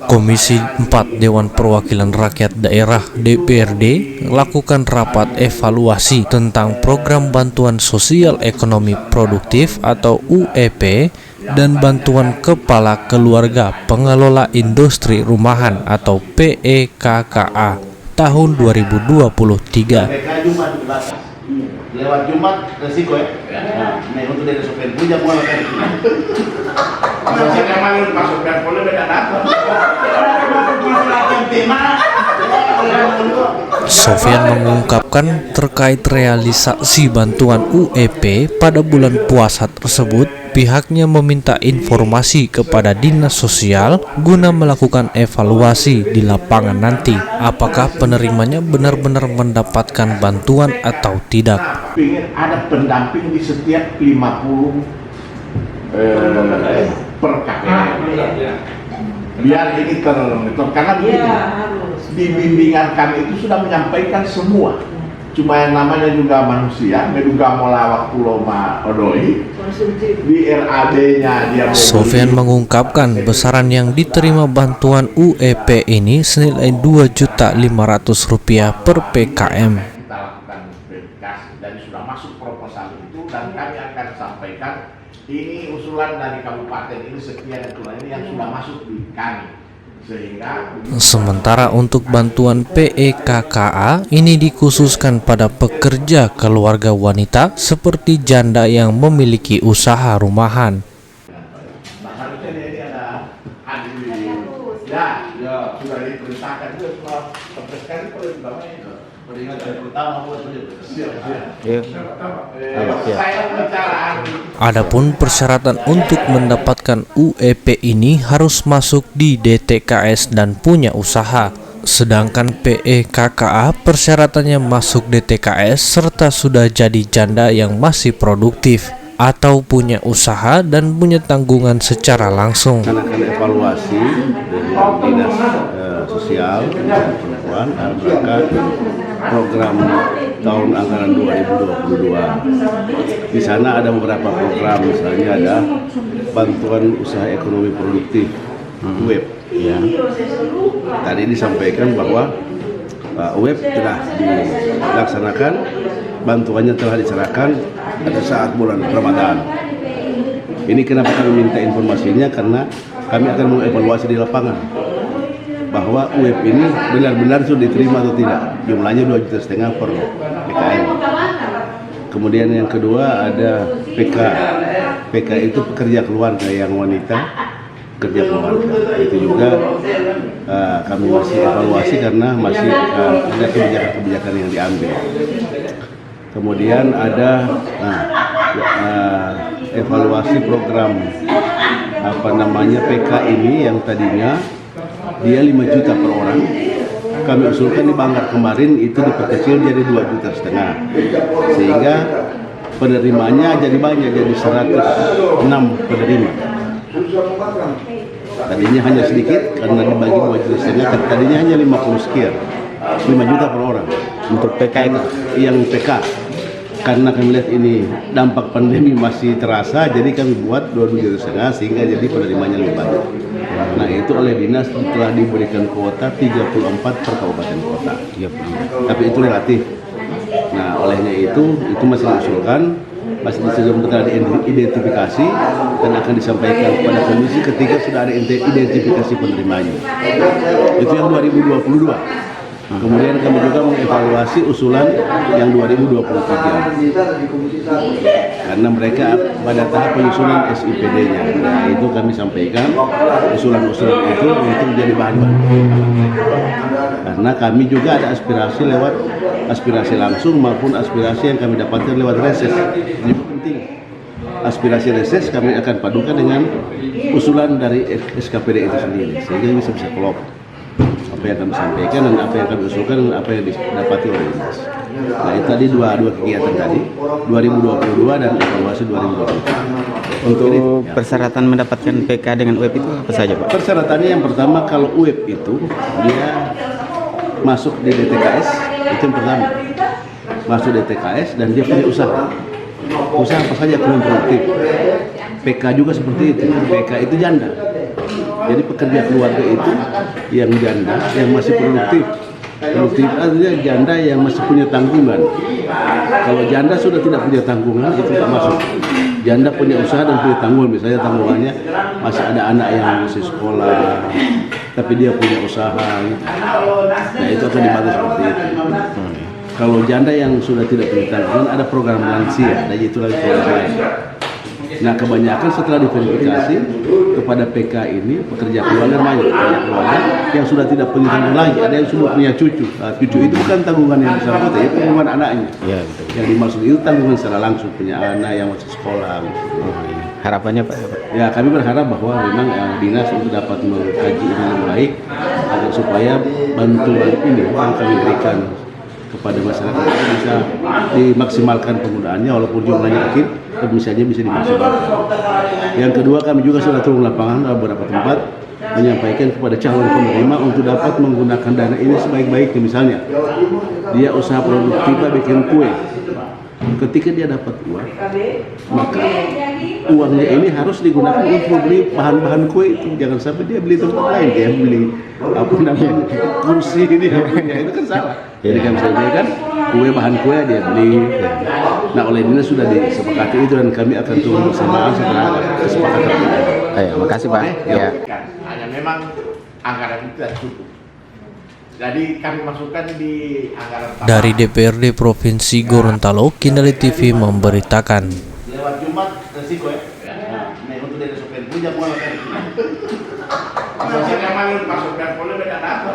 Komisi 4 Dewan Perwakilan Rakyat Daerah DPRD melakukan rapat evaluasi tentang program bantuan sosial ekonomi produktif atau UEP dan bantuan kepala keluarga pengelola industri rumahan atau PEKKA tahun 2023. Lewat Jumat resiko ya. Nah, untuk dari sopir punya mulai kan. Maksudnya kemarin masuk dan boleh beda apa? Sofyan mengungkapkan terkait realisasi bantuan UEP pada bulan puasa tersebut, pihaknya meminta informasi kepada Dinas Sosial guna melakukan evaluasi di lapangan nanti, apakah penerimanya benar-benar mendapatkan bantuan atau tidak. Ingin ada pendamping di setiap 50 per KPM. Biar ini karena di bimbingan kami itu sudah menyampaikan semua. Cuma yang namanya juga manusia, juga mau lawak pulau odoi di RAD-nya dia. Sofyan mengungkapkan besaran yang diterima bantuan UEP ini senilai Rp2.500.000 per PKM. Kita lakukan verifikasi dan sudah masuk proposal itu dan kami akan sampaikan ini usulan dari kabupaten ini sekian itulah ini yang sudah masuk di kami. Sementara untuk bantuan PEKKA ini dikhususkan pada pekerja keluarga wanita seperti janda yang memiliki usaha rumahan. Sudah diperintahkan juga sekali Adapun persyaratan untuk mendapatkan UEP ini harus masuk di DTKS dan punya usaha. Sedangkan PEKKA persyaratannya masuk DTKS serta sudah jadi janda yang masih produktif atau punya usaha dan punya tanggungan secara langsung. Akan evaluasi dari Dinas Sosial dan Perempuan dalam rangka program tahun anggaran 2022. Di sana ada beberapa program, misalnya ada bantuan usaha ekonomi produktif UEP. Ya. Tadi disampaikan bahwa UEP telah dilaksanakan, bantuannya telah diserahkan pada saat bulan Ramadan. Ini kenapa kami minta informasinya, karena kami akan mengevaluasi di lapangan bahwa UEP ini benar-benar sudah diterima atau tidak. Jumlahnya 2,5 juta per PKM. Kemudian yang kedua ada PK. PK itu pekerja keluarga yang wanita, kerja keluarga. Itu juga kami masih evaluasi karena masih ada kebijakan-kebijakan yang diambil. Kemudian ada evaluasi program PK ini yang tadinya dia 5 juta per orang, kami usulkan di Banggar kemarin itu diperkecil jadi 2,5 juta, sehingga penerimanya jadi banyak, jadi 106 penerima. Tadinya hanya sedikit karena dibagi 2,5 juta, tadinya hanya 50 sekian, 5 juta per orang untuk PK yang PK. Karena kami lihat ini dampak pandemi masih terasa, jadi kami buat 2,5 juta sehingga jadi penerimanya lebih banyak. Nah, itu oleh dinas telah diberikan kuota 34 per kabupaten kota. Tapi itu relatif. Nah, olehnya itu masih diusulkan, masih telah diidentifikasi dan akan disampaikan kepada komisi ketika sudah ada identifikasi penerimanya. Itu yang 2022. Kemudian kami juga mengevaluasi usulan yang 2023 karena mereka pada tahap penyusunan SIPD-nya. Nah, itu kami sampaikan usulan-usulan itu untuk menjadi bahan karena kami juga ada aspirasi lewat aspirasi langsung maupun aspirasi yang kami dapatkan lewat reses. Ini penting. Aspirasi reses kami akan padukan dengan usulan dari SKPD itu sendiri sehingga bisa klop apa yang kami sampaikan dan apa yang kami usulkan dan apa yang didapati oleh dinas. Nah, itu tadi dua kegiatan tadi, 2022 dan evaluasi 2023. Untuk persyaratan mendapatkan PK dengan UEP itu apa saja, Pak? Persyaratannya yang pertama, kalau UEP itu dia masuk di DTKS, itu yang pertama. Masuk DTKS dan dia punya usaha. Usaha apa saja ekonomi produktif. PK juga seperti itu. PK itu janda. Jadi pekerja keluarga itu yang janda, yang masih produktif. Produktif artinya janda yang masih punya tanggungan. Kalau janda sudah tidak punya tanggungan, itu tak masuk. Janda punya usaha dan punya tanggungan, misalnya tanggungannya masih ada anak yang masih sekolah, tapi dia punya usaha. Nah itu akan dibantu seperti itu. Kalau janda yang sudah tidak punya tanggungan, ada program lansia, dan itu lagi program lain. Nah kebanyakan setelah diverifikasi kepada PK ini pekerja keluarga banyak pekerja keluarga yang sudah tidak punya tanggungan lagi, ada yang sudah punya cucu. Nah, cucu itu bukan tanggungan yang bersangkutan, itu tanggungan anaknya. Ya, betul. Yang dimaksud itu tanggungan secara langsung punya anak yang masih sekolah. Harapannya Pak? Ya kami berharap bahwa memang dinas untuk dapat mengkaji ini lebih baik agar supaya bantuan ini yang kami berikan kepada masyarakat itu bisa dimaksimalkan penggunaannya walaupun jumlahnya kecil, tapi misalnya bisa dimaksimalkan. Yang kedua kami juga sudah turun lapangan di beberapa tempat menyampaikan kepada calon penerima untuk dapat menggunakan dana ini sebaik-baiknya. Misalnya dia usaha produktif bikin kue, ketika dia dapat uang maka uangnya ini harus digunakan untuk beli bahan-bahan kue itu, jangan sampai dia beli tempat lain, dia beli apa namanya kursi ini itu kan salah. Jadi kan misalnya kan kue bahan kue dia beli. Nah oleh dinas sudah disepakati itu dan kami akan turun bersama setelah kesepakatan itu. Ayo, makasih Pak. Ya. Hanya memang anggaran itu tidak cukup. Jadi kami masukkan di anggaran tambahan. Dari DPRD Provinsi Gorontalo, Kinali TV memberitakan. Lewat Jumat resiko ya. Nah, untuk dari sopir punya mulai kan. Maksudnya memang masukkan boleh beda apa?